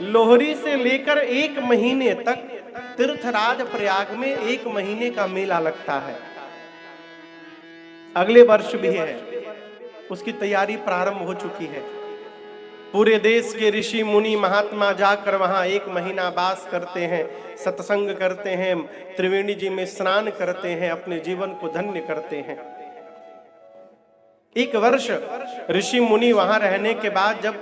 लोहरी से लेकर 1 महीने तक तीर्थराज प्रयाग में 1 महीने का मेला लगता है। अगले वर्ष भी है, उसकी तैयारी प्रारंभ हो चुकी है। पूरे देश के ऋषि मुनि महात्मा जाकर वहां 1 महीना वास करते हैं, सत्संग करते हैं, त्रिवेणी जी में स्नान करते हैं, अपने जीवन को धन्य करते हैं। 1 वर्ष ऋषि मुनि वहां रहने के बाद जब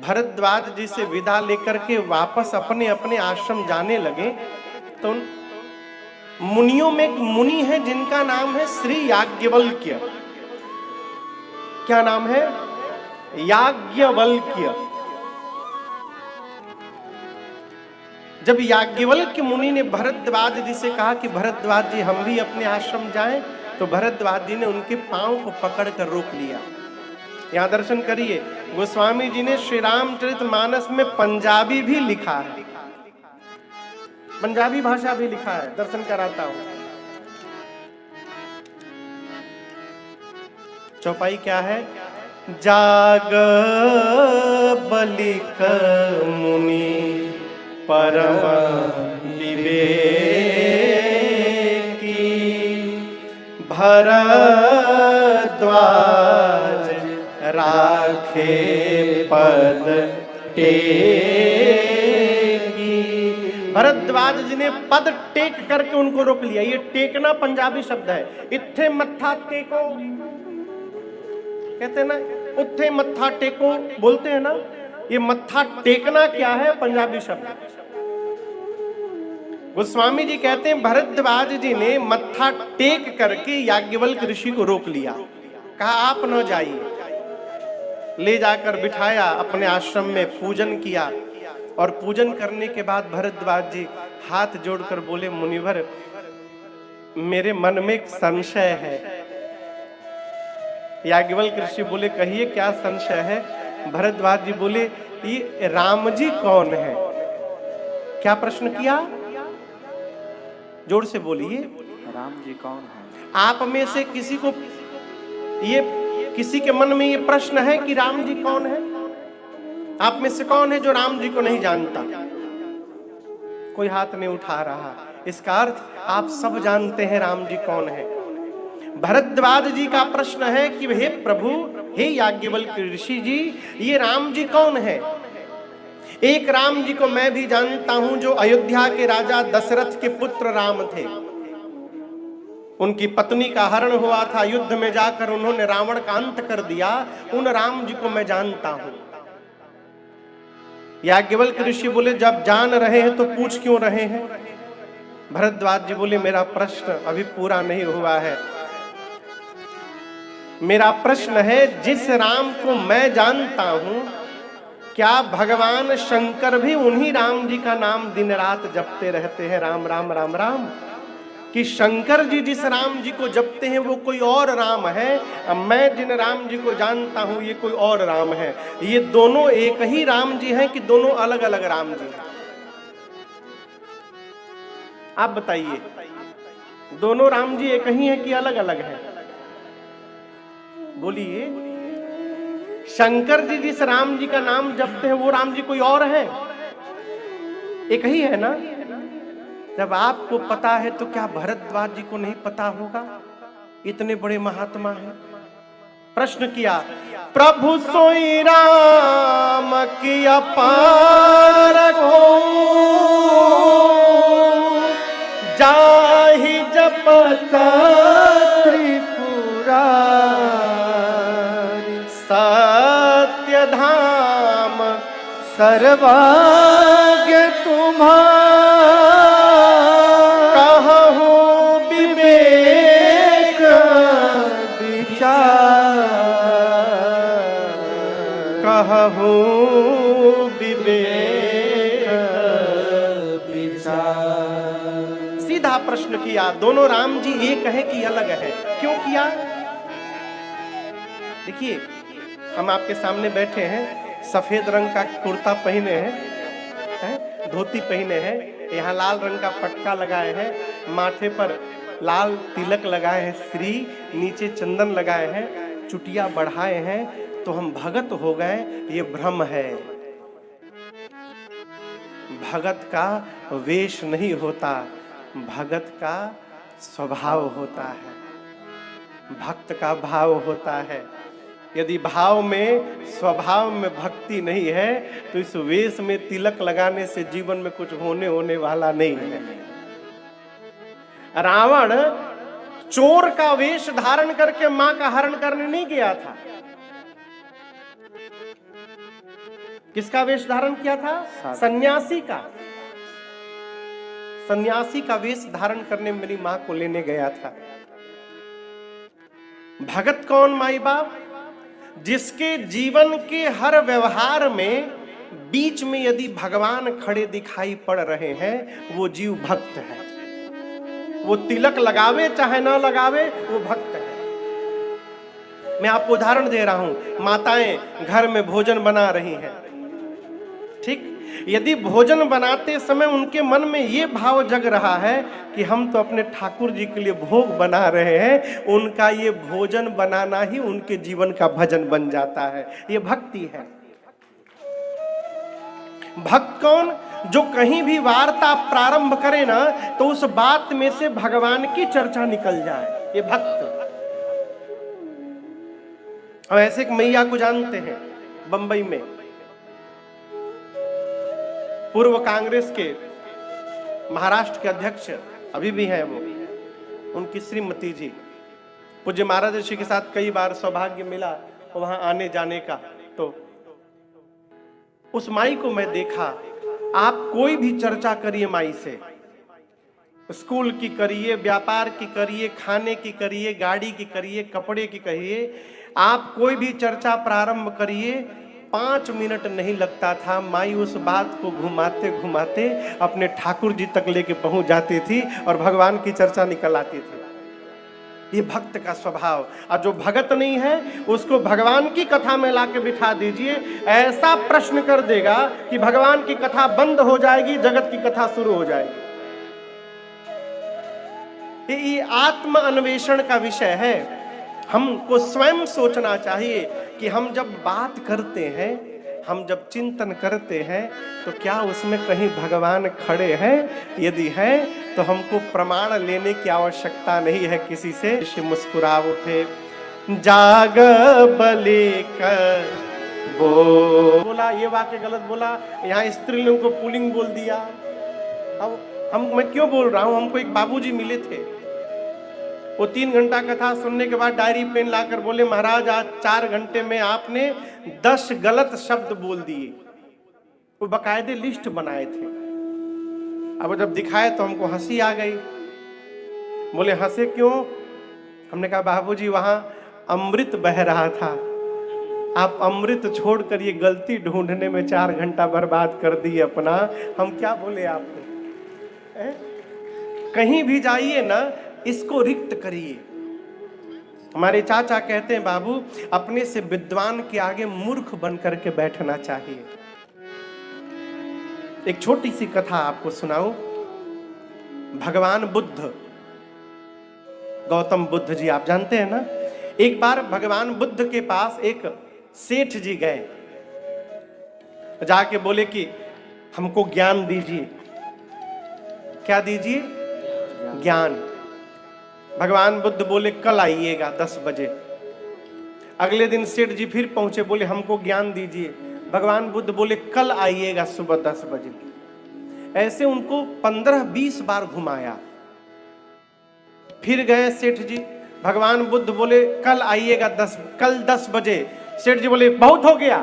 भरद्वाज जी से विदा लेकर के वापस अपने अपने आश्रम जाने लगे, तो मुनियों में एक मुनि है जिनका नाम है श्री याज्ञवल्क्य। क्या नाम है? याज्ञवल्क्य। जब याज्ञवल्क्य मुनि ने भरद्वाज जी से कहा कि भरद्वाज जी हम भी अपने आश्रम जाएं, तो भरद्वाज जी ने उनके पांव को पकड़कर रोक लिया। यहां दर्शन करिए, गोस्वामी जी ने श्री रामचरितमानस में पंजाबी भी लिखा है, पंजाबी भाषा भी लिखा है, दर्शन कराता हूं। चौपाई क्या है? जाग बलिक मुनि परम विवेकी, भरद्वाज राखे पद टेकी। भरद्वाज जी ने पद टेक करके उनको रोक लिया। ये टेकना पंजाबी शब्द है। इत्थे मत्था टेको कहते हैं ना, उत्थे मत्था टेको बोलते हैं ना, ये मत्था टेकना क्या है? पंजाबी शब्द। गोस्वामी जी कहते हैं भरद्वाज जी ने मत्था टेक करके याज्ञवल्क्य ऋषि को रोक लिया, कहा आप न जाइए। ले जाकर बिठाया, अपने आश्रम में पूजन किया, और पूजन करने के बाद भरद्वाज जी हाथ जोड़कर बोले, मुनिवर मेरे मन में एक संशय है। याज्ञवल्क्य ऋषि बोले, कहिए क्या संशय है? भरद्वाज जी बोले, ये राम जी कौन है? क्या प्रश्न किया? जोर से बोलिए, राम जी कौन है? आप में से किसी को ये, किसी के मन में ये प्रश्न है कि राम जी कौन है? आप में से कौन है जो राम जी को नहीं जानता? कोई हाथ नहीं उठा रहा। इसका अर्थ आप सब जानते हैं राम जी कौन है। भरद्वाज जी का प्रश्न है कि हे प्रभु, हे याज्ञवल्क्य ऋषि जी, ये राम जी कौन है? एक राम जी को मैं भी जानता हूं जो अयोध्या के राजा दशरथ के पुत्र राम थे। उनकी पत्नी का हरण हुआ था, युद्ध में जाकर उन्होंने रावण का अंत कर दिया। उन राम जी को मैं जानता हूं। याज्ञवल्क्य ऋषि बोले, जब जान रहे हैं तो पूछ क्यों रहे हैं? भरद्वाज जी बोले, मेरा प्रश्न अभी पूरा नहीं हुआ है। मेरा प्रश्न है, जिस राम को मैं जानता हूं, क्या भगवान शंकर भी उन्हीं राम जी का नाम दिन रात जपते रहते हैं? राम राम राम राम। कि शंकर जी जिस राम जी को जपते हैं वो कोई और राम है, अब मैं जिन राम जी को जानता हूं ये कोई और राम है। ये दोनों एक ही राम जी हैं कि दोनों अलग अलग राम जी हैं? आप बताइए, दोनों राम जी एक ही हैं कि अलग अलग हैं? बोलिए। शंकर जी जिस राम जी का नाम जपते हैं वो राम जी कोई और है? एक ही है ना? जब आपको पता है तो क्या भरद्वाज जी को नहीं पता होगा? इतने बड़े महात्मा हैं। प्रश्न किया, प्रभु सोई राम की अपार को, जाहि जपता त्रिपुरा, सत्य धाम सर्वज्ञ तुम्हारा, कहूं विवेक विचार, कहूं विवेक विचार। सीधा प्रश्न किया, दोनों राम जी एक है कि अलग है? क्यों किया? देखिए, हम आपके सामने बैठे हैं, सफेद रंग का कुर्ता पहने हैं, धोती पहने हैं, यहाँ लाल रंग का पटका लगाए हैं, माथे पर लाल तिलक लगाए हैं, श्री नीचे चंदन लगाए हैं, चुटिया बढ़ाए हैं, तो हम भगत हो गए, ये भ्रम है। भगत का वेश नहीं होता, भगत का स्वभाव होता है, भक्त का भाव होता है। यदि भाव में, स्वभाव में भक्ति नहीं है तो इस वेश में तिलक लगाने से जीवन में कुछ होने वाला नहीं है। रावण चोर का वेश धारण करके मां का हरण करने नहीं गया था। किसका वेश धारण किया था? सन्यासी का। सन्यासी का वेश धारण करने मेरी मां को लेने गया था। भगत कौन माई बाप? जिसके जीवन के हर व्यवहार में बीच में यदि भगवान खड़े दिखाई पड़ रहे हैं, वो जीव भक्त है। वो तिलक लगावे चाहे ना लगावे, वो भक्त है। मैं आपको उदाहरण दे रहा हूं। माताएं घर में भोजन बना रही हैं, ठीक? यदि भोजन बनाते समय उनके मन में ये भाव जग रहा है कि हम तो अपने ठाकुर जी के लिए भोग बना रहे हैं, उनका ये भोजन बनाना ही उनके जीवन का भजन बन जाता है। ये भक्ति है। भक्त कौन? जो कहीं भी वार्ता प्रारंभ करे ना तो उस बात में से भगवान की चर्चा निकल जाए, ये भक्त। हम ऐसे एक मैया को जानते हैं बंबई में, पूर्व कांग्रेस के महाराष्ट्र के अध्यक्ष अभी भी हैं वो, उनकी श्रीमती जी। पूज्य महाराज ऋषि के साथ कई बार सौभाग्य मिला वहां आने जाने का। तो उस माई को मैं देखा। आप कोई भी चर्चा करिए माई से, स्कूल की करिए, व्यापार की करिए, खाने की करिए, गाड़ी की करिए, कपड़े की करिए, आप कोई भी चर्चा प्रारंभ करिए, 5 मिनट नहीं लगता था, माई उस बात को घुमाते घुमाते अपने ठाकुर जी तक लेके पहुंच जाती थी और भगवान की चर्चा निकल आती थी। ये भक्त का स्वभाव। और जो भगत नहीं है उसको भगवान की कथा में लाके बिठा दीजिए, ऐसा प्रश्न कर देगा कि भगवान की कथा बंद हो जाएगी, जगत की कथा शुरू हो जाएगी। ये आत्म अन्वेषण का विषय है। हमको स्वयं सोचना चाहिए कि हम जब बात करते हैं, हम जब चिंतन करते हैं, तो क्या उसमें कहीं भगवान खड़े हैं? यदि हैं तो हमको प्रमाण लेने की आवश्यकता नहीं है किसी से। ऋषि मुस्कुरा उठे, जाग बलि कर बोला, ये वाक्य गलत बोला, यहाँ स्त्रीलिंग को पुल्लिंग बोल दिया। अब मैं क्यों बोल रहा हूँ? हमको एक बाबूजी मिले थे, वो 3 घंटा कथा सुनने के बाद डायरी पेन लाकर बोले, महाराज आज 4 घंटे में आपने 10 गलत शब्द बोल दिए। वो बकायदे लिस्ट बनाए थे। अब जब दिखाए तो हमको हंसी आ गई। बोले हंसे क्यों? हमने कहा बाबूजी वहां अमृत बह रहा था, आप अमृत छोड़कर ये गलती ढूंढने में 4 घंटा बर्बाद कर दिए अपना। हम क्या बोले आपको? कहीं भी जाइए ना, इसको रिक्त करिए। हमारे चाचा कहते हैं, बाबू अपने से विद्वान के आगे मूर्ख बन करके बैठना चाहिए। एक छोटी सी कथा आपको सुनाऊं। भगवान बुद्ध, गौतम बुद्ध जी आप जानते हैं ना। एक बार भगवान बुद्ध के पास एक सेठ जी गए, जाके बोले कि हमको ज्ञान दीजिए। क्या दीजिए? ज्ञान। भगवान बुद्ध बोले कल आइएगा 10 बजे। अगले दिन सेठ जी फिर पहुंचे, बोले हमको ज्ञान दीजिए। भगवान बुद्ध बोले कल आइएगा सुबह 10 बजे। ऐसे उनको 15-20 बार घुमाया। फिर गए सेठ जी, भगवान बुद्ध बोले कल आइएगा कल 10 बजे। सेठ जी बोले बहुत हो गया,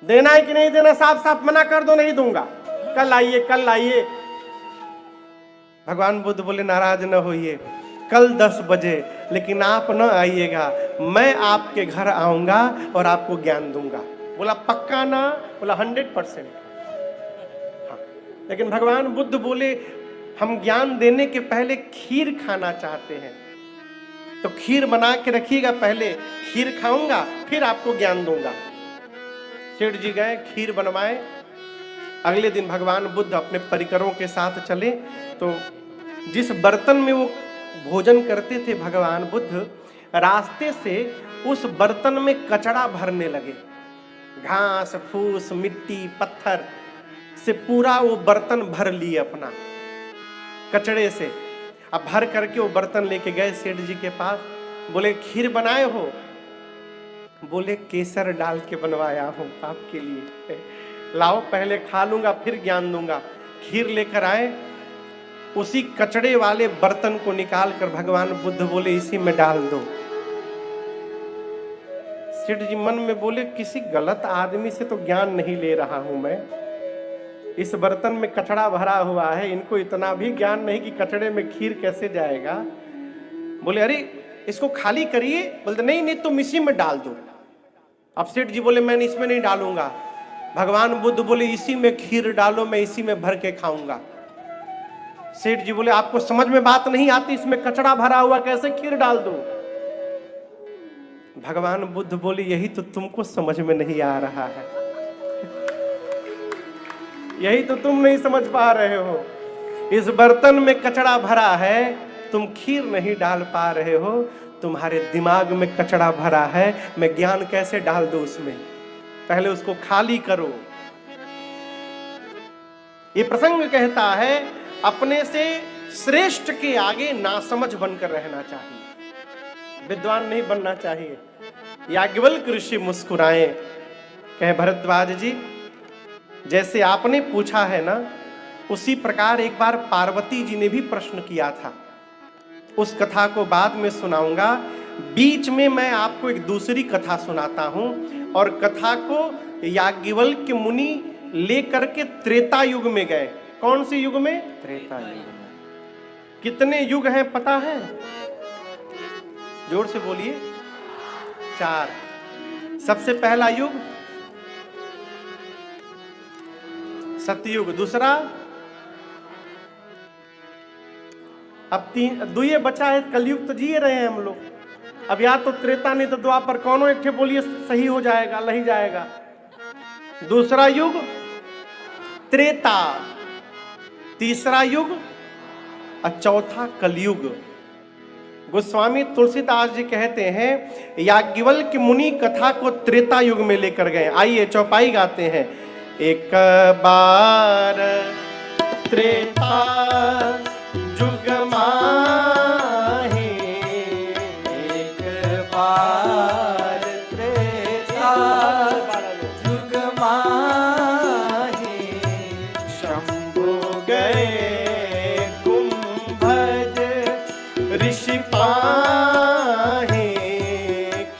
देना है कि नहीं देना? साफ साफ मना कर दो, नहीं दूंगा, कल आइए कल आइए। भगवान बुद्ध बोले नाराज न होइए, कल 10 बजे, लेकिन आप न आइएगा, मैं आपके घर आऊंगा और आपको ज्ञान दूंगा। बोला पक्का ना? बोला 100%। हाँ। लेकिन भगवान बुद्ध बोले हम ज्ञान देने के पहले खीर खाना चाहते हैं, तो खीर बना के रखिएगा, पहले खीर खाऊंगा फिर आपको ज्ञान दूंगा। सेठ जी गए, खीर बनवाए। अगले दिन भगवान बुद्ध अपने परिकरों के साथ चले, तो जिस बर्तन में वो भोजन करते थे भगवान बुद्ध, रास्ते से उस बर्तन में कचरा भरने लगे, घास फूस मिट्टी पत्थर। से पूरा वो बर्तन भर लिए अपना कचड़े से। अब भर करके वो बर्तन लेके गए सेठ जी के पास। बोले खीर बनाए हो? बोले केसर डाल के बनवाया हूं आपके लिए, लाओ पहले खा लूंगा फिर ज्ञान दूंगा। खीर लेकर आए, उसी कचड़े वाले बर्तन को निकाल कर भगवान बुद्ध बोले इसी में डाल दो। सेठ जी मन में बोले किसी गलत आदमी से तो ज्ञान नहीं ले रहा हूं मैं, इस बर्तन में कचड़ा भरा हुआ है, इनको इतना भी ज्ञान नहीं कि कचड़े में खीर कैसे जाएगा। बोले अरे इसको खाली करिए। बोलते नहीं नहीं तुम इसी में डाल दो। अब सेठ जी बोले मैं इसमें नहीं डालूंगा। भगवान बुद्ध बोले इसी में खीर डालो, मैं इसी में भर के खाऊंगा। सेठ जी बोले आपको समझ में बात नहीं आती, इसमें कचड़ा भरा हुआ कैसे खीर डाल दूं? भगवान बुद्ध बोले यही तो तुमको समझ में नहीं आ रहा है, यही तो तुम नहीं समझ पा रहे हो। इस बर्तन में कचड़ा भरा है, तुम खीर नहीं डाल पा रहे हो, तुम्हारे दिमाग में कचड़ा भरा है, मैं ज्ञान कैसे डाल दूं उसमें? पहले उसको खाली करो। ये प्रसंग कहता है अपने से श्रेष्ठ के आगे नासमझ बनकर रहना चाहिए, विद्वान नहीं बनना चाहिए। याज्ञवल्क्य ऋषि मुस्कुराए, कहे भरद्वाज जी जैसे आपने पूछा है ना, उसी प्रकार एक बार पार्वती जी ने भी प्रश्न किया था। उस कथा को बाद में सुनाऊंगा। बीच में मैं आपको एक दूसरी कथा सुनाता हूं, और कथा को याज्ञवल्क्य मुनि लेकर के त्रेता युग में गए। कौन से युग में? त्रेता युग में। कितने युग हैं पता है? जोर से बोलिए। 4। सबसे पहला युग सतयुग, दूसरा अब 3 दुए बचा है कलयुग, तो जिए रहे हैं हम लोग। अब या तो त्रेता नहीं तो द्वापर, कौनो एक ठे बोलिए सही हो जाएगा, लही जाएगा। दूसरा युग त्रेता, तीसरा युग और चौथा कलयुग। गोस्वामी तुलसीदास जी कहते हैं याज्ञवल्क्य मुनि कथा को त्रेता युग में लेकर गए। आइए चौपाई गाते हैं। एक बार त्रेता जुग माहे, एक बार त्रेता जुग माहे, शंभु गए कुंभज ऋषि पाहे।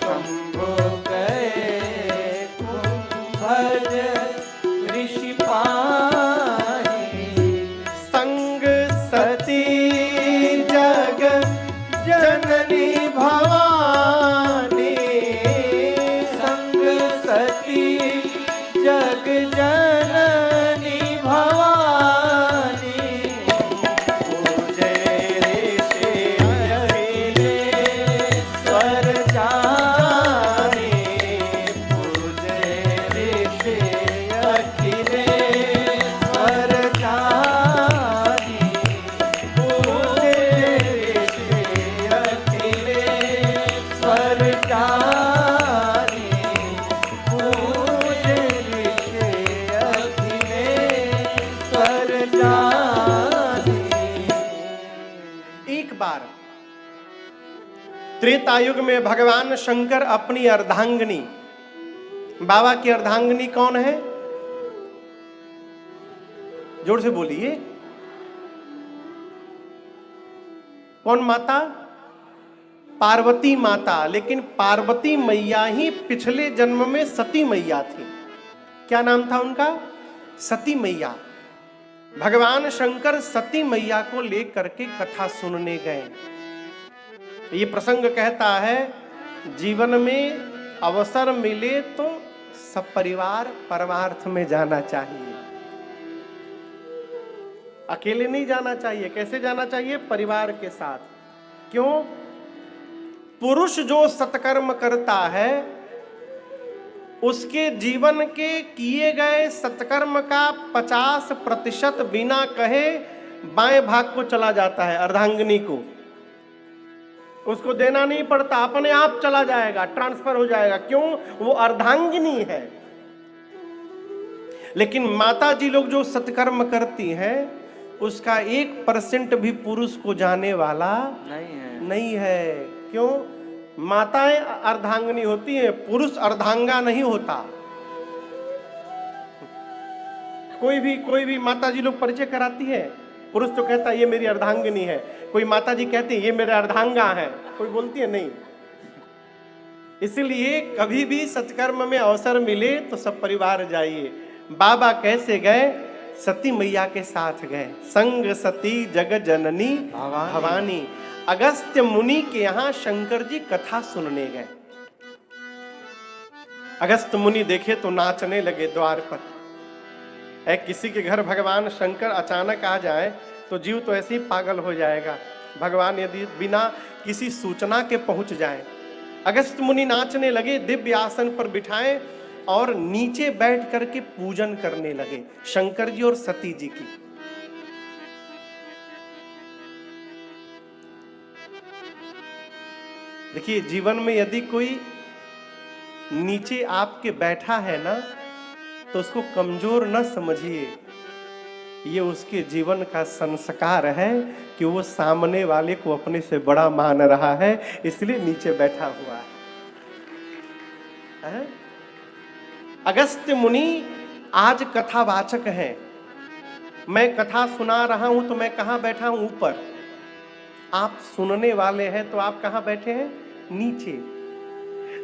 शंभु गए कुंभज ऋषि पाहे, संग सती जग जननी भवानी। संग सती जग जननी भवानी, पूजे ऋषि अखिलेश्वर जाने, पूजे ऋषि अखिलेश्वर जाने, पूजे ऋषि अखिलेश्वर जाने, पूजे ऋषि अखिलेश्वर जाने। एक बार त्रेता युग में भगवान शंकर अपनी अर्धांगिनी, बाबा की अर्धांगिनी कौन है? जोर से बोलिए। कौन माता? पार्वती माता। लेकिन पार्वती मैया ही पिछले जन्म में सती मैया थी। क्या नाम था उनका? सती मैया। भगवान शंकर सती मैया को लेकर के कथा सुनने गए। ये प्रसंग कहता है जीवन में अवसर मिले तो सपरिवार परमार्थ में जाना चाहिए, अकेले नहीं जाना चाहिए। कैसे जाना चाहिए? परिवार के साथ। क्यों? पुरुष जो सत्कर्म करता है उसके जीवन के किए गए सत्कर्म का 50% बिना कहे बाएं भाग को चला जाता है, अर्धांगिनी को। उसको देना नहीं पड़ता, अपने आप चला जाएगा, ट्रांसफर हो जाएगा। क्यों? वो अर्धांगिनी है। लेकिन माता जी लोग जो सत्कर्म करती हैं उसका 1% भी पुरुष को जाने वाला नहीं है। क्यों? माताएं अर्धांगिनी होती हैं, पुरुष अर्धांगा नहीं होता। कोई भी माता जी लोग परिचय कराती है, पुरुष तो कहता है ये मेरी अर्धांगिनी है, कोई माता जी कहती है ये मेरा अर्धांगा है, कोई बोलती है नहीं। इसलिए कभी भी सत्कर्म में अवसर मिले तो सब परिवार जाइए। बाबा कैसे गए? सती मैया के साथ गए। संग सती जग जननी भवानी। अगस्त्य मुनि के यहाँ शंकर जी कथा सुनने गए। अगस्त्य मुनि देखे तो नाचने लगे द्वार पर। किसी के घर भगवान शंकर अचानक आ जाए तो जीव तो ऐसे ही पागल हो जाएगा। भगवान यदि बिना किसी सूचना के पहुंच जाए। अगस्त्य मुनि नाचने लगे, दिव्य आसन पर बिठाए और नीचे बैठ करके पूजन करने लगे शंकर जी और सती जी की। देखिए, जीवन में यदि कोई नीचे आपके बैठा है ना तो उसको कमजोर न समझिए। ये उसके जीवन का संस्कार है कि वो सामने वाले को अपने से बड़ा मान रहा है, इसलिए नीचे बैठा हुआ है। अगस्त्य मुनि आज कथावाचक हैं। मैं कथा सुना रहा हूं तो मैं कहां बैठा हूं? ऊपर। आप सुनने वाले हैं तो आप कहां बैठे हैं? नीचे।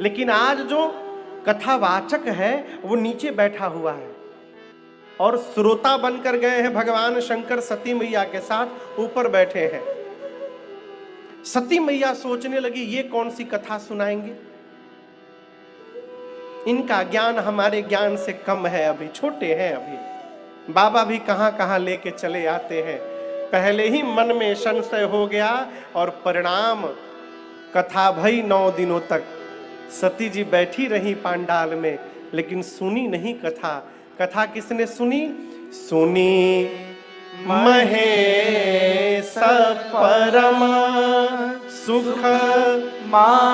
लेकिन आज जो कथावाचक है वो नीचे बैठा हुआ है और श्रोता बनकर गए हैं भगवान शंकर सती मैया के साथ ऊपर बैठे हैं। सती मैया सोचने लगी ये कौन सी कथा सुनाएंगे, इनका ज्ञान हमारे ज्ञान से कम है, अभी छोटे हैं। अभी बाबा भी कहां कहां लेके चले आते हैं। पहले ही मन में संशय हो गया और परिणाम कथा भई 9 दिनों तक। सती जी बैठी रही पांडाल में लेकिन सुनी नहीं कथा। कथा किसने सुनी? सुनी महेश परम सुख मानी।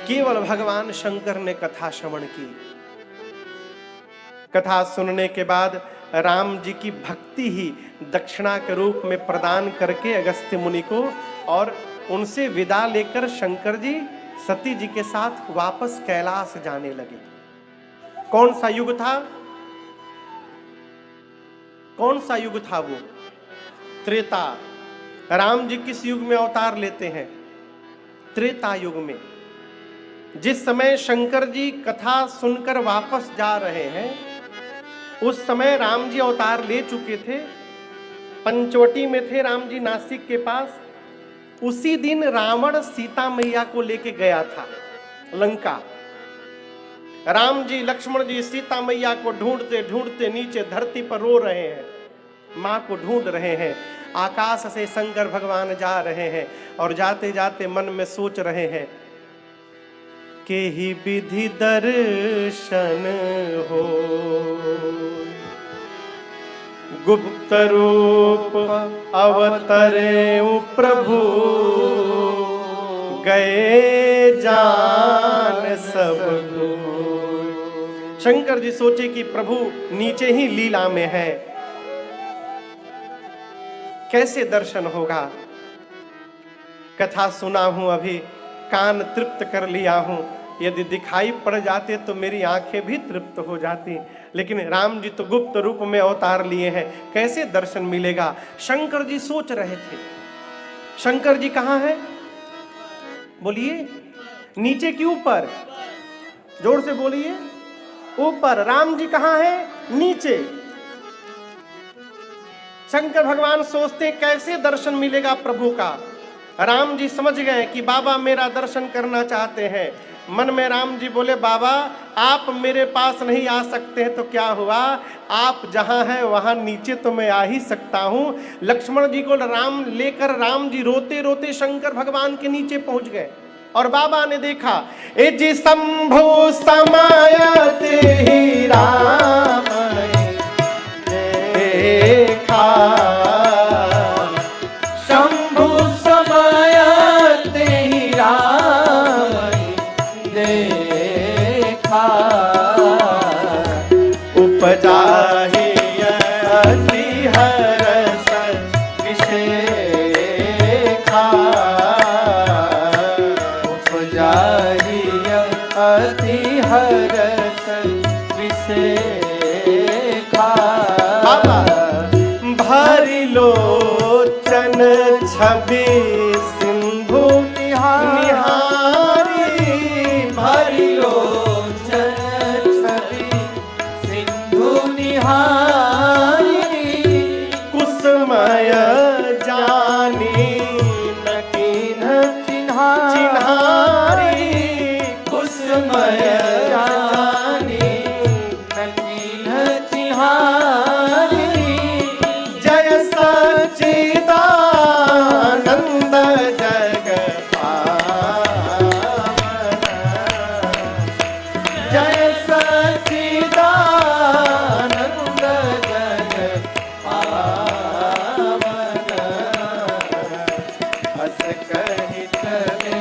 केवल भगवान शंकर ने कथा श्रवण की। कथा सुनने के बाद राम जी की भक्ति ही दक्षिणा के रूप में प्रदान करके अगस्त्य मुनि को और उनसे विदा लेकर शंकर जी सती जी के साथ वापस कैलाश जाने लगे। कौन सा युग था? कौन सा युग था वो? त्रेता। राम जी किस युग में अवतार लेते हैं? त्रेता युग में। जिस समय शंकर जी कथा सुनकर वापस जा रहे हैं उस समय राम जी अवतार ले चुके थे। पंचवटी में थे राम जी, नासिक के पास। उसी दिन रावण सीता मैया को लेके गया था लंका। राम जी लक्ष्मण जी सीता मैया को ढूंढते ढूंढते नीचे धरती पर रो रहे हैं, माँ को ढूंढ रहे हैं। आकाश से शंकर भगवान जा रहे हैं और जाते जाते मन में सोच रहे हैं के ही विधि दर्शन हो, गुप्त रूप अवतरे प्रभु, गए जान सब। शंकर जी सोचे कि प्रभु नीचे ही लीला में है, कैसे दर्शन होगा। कथा सुना हूं, अभी कान तृप्त कर लिया हूं, यदि दिखाई पड़ जाते तो मेरी आंखें भी तृप्त हो जाती। लेकिन राम जी तो गुप्त रूप में अवतार लिए हैं, कैसे दर्शन मिलेगा। शंकर जी सोच रहे थे। शंकर जी कहां है? बोलिए, नीचे कि ऊपर? जोर से बोलिए, ऊपर। राम जी कहां है? नीचे। शंकर भगवान सोचते कैसे दर्शन मिलेगा प्रभु का। राम जी समझ गए कि बाबा मेरा दर्शन करना चाहते हैं। मन में राम जी बोले, बाबा आप मेरे पास नहीं आ सकते हैं तो क्या हुआ, आप जहां हैं वहां नीचे तो मैं आ ही सकता हूं। लक्ष्मण जी को राम लेकर राम जी रोते रोते शंकर भगवान के नीचे पहुंच गए और बाबा ने देखा, ए जी शंभु समायते ही राम देखा, शंभु समायते ही राम देखा। हरिहरस विशेखा बाबा भरी लोचन छवि सिंधु निहारी, भरी लोचन छवि सिंधु निहारी, कुसुमय जानी नकीन चिन्हारी, कुसुमय जानी नकीन चिन्हारी, जय सच्चिदानंद जग पावन, जय सच्चिदानंद जग पावन, हस कहि चले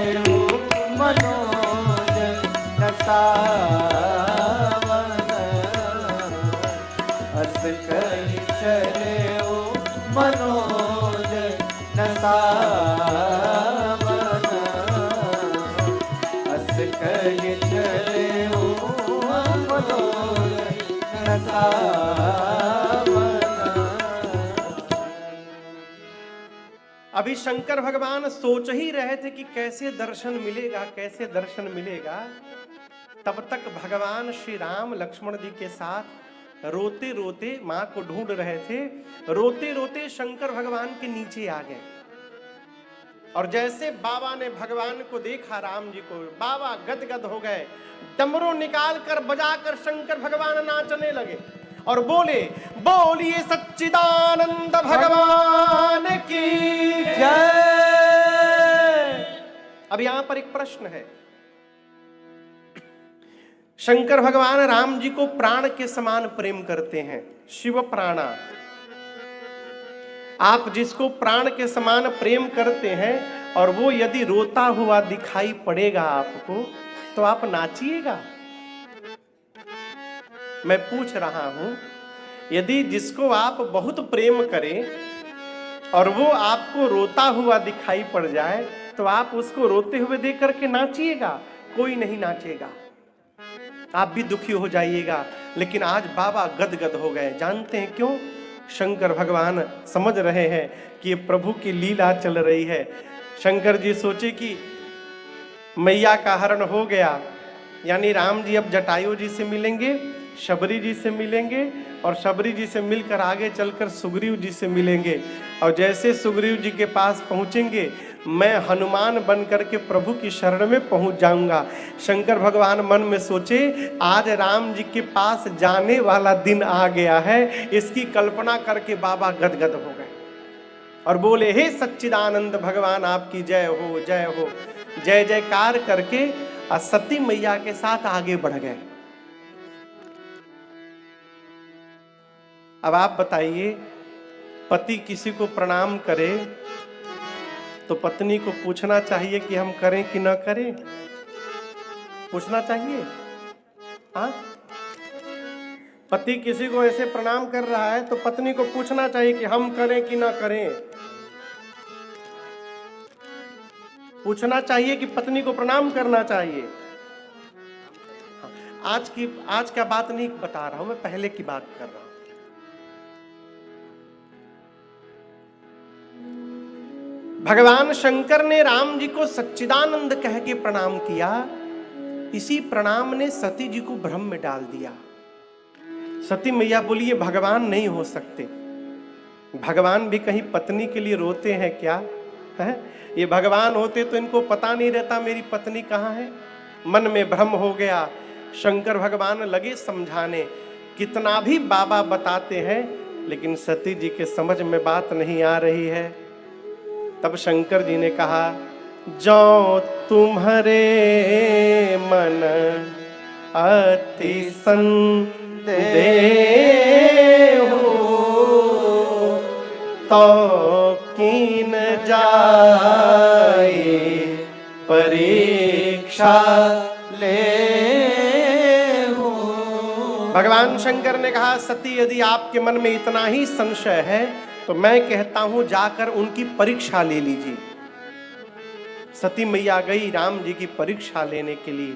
मनोज नसावन, हस कहि चले मनोज नसावन, हस कहि चले मनोज नसावन। अभी शंकर भगवान सोच ही रहे थे कि कैसे दर्शन मिलेगा, कैसे दर्शन मिलेगा। तब तक भगवान श्री राम लक्ष्मण जी के साथ रोते रोते मां को ढूंढ रहे थे। रोते रोते शंकर भगवान के नीचे आ गए और जैसे बाबा ने भगवान को देखा, राम जी को, बाबा गदगद हो गए। डमरू निकाल कर बजाकर शंकर भगवान नाचने लगे और बोले, बोलिए सच्चिदानंद भगवान की जय। अब यहां पर एक प्रश्न है। शंकर भगवान राम जी को प्राण के समान प्रेम करते हैं, शिव प्राणा। आप जिसको प्राण के समान प्रेम करते हैं और वो यदि रोता हुआ दिखाई पड़ेगा आपको, तो आप नाचिएगा। मैं पूछ रहा हूं, यदि जिसको आप बहुत प्रेम करें और वो आपको रोता हुआ दिखाई पड़ जाए, तो आप उसको रोते हुए देख करके नाचिएगा? कोई नहीं नाचेगा, आप भी दुखी हो जाइएगा। लेकिन आज बाबा गदगद हो गए। जानते हैं क्यों? शंकर भगवान समझ रहे हैं कि ये प्रभु की लीला चल रही है। शंकर जी सोचे कि मैया का हरण हो गया, यानी राम जी अब जटायु जी से मिलेंगे, शबरी जी से मिलेंगे और शबरी जी से मिलकर आगे चलकर सुग्रीव जी से मिलेंगे। और जैसे सुग्रीव जी के पास पहुंचेंगे, मैं हनुमान बन करके प्रभु की शरण में पहुंच जाऊंगा। शंकर भगवान मन में सोचे, आज राम जी के पास जाने वाला दिन आ गया है। इसकी कल्पना करके बाबा गदगद हो गए और बोले, हे सच्चिदानंद भगवान आपकी जय हो, जय हो। जय जयकार करके सती मैया के साथ आगे बढ़ गए। अब आप बताइए, पति किसी को प्रणाम करे तो पत्नी को पूछना चाहिए कि हम करें कि ना करें? पूछना चाहिए? हाँ, पति किसी को ऐसे प्रणाम कर रहा है तो पत्नी को पूछना चाहिए कि हम करें कि ना करें। पूछना चाहिए कि पत्नी को प्रणाम करना चाहिए। आज का बात नहीं बता रहा हूं मैं, पहले की बात कर रहा हूं। भगवान शंकर ने राम जी को सच्चिदानंद कह के प्रणाम किया। इसी प्रणाम ने सती जी को भ्रम में डाल दिया। सती मैया बोली, ये भगवान नहीं हो सकते। भगवान भी कहीं पत्नी के लिए रोते हैं क्या? है ये भगवान होते तो इनको पता नहीं रहता मेरी पत्नी कहाँ है। मन में भ्रम हो गया। शंकर भगवान लगे समझाने, कितना भी बाबा बताते हैं लेकिन सती जी के समझ में बात नहीं आ रही है। तब शंकर जी ने कहा, जो तुम्हारे मन अति संदेह हो, तो कीन जाए परीक्षा ले हो। भगवान शंकर ने कहा, सती यदि आपके मन में इतना ही संशय है तो मैं कहता हूं जाकर उनकी परीक्षा ले लीजिए। सती मैया गई राम जी की परीक्षा लेने के लिए।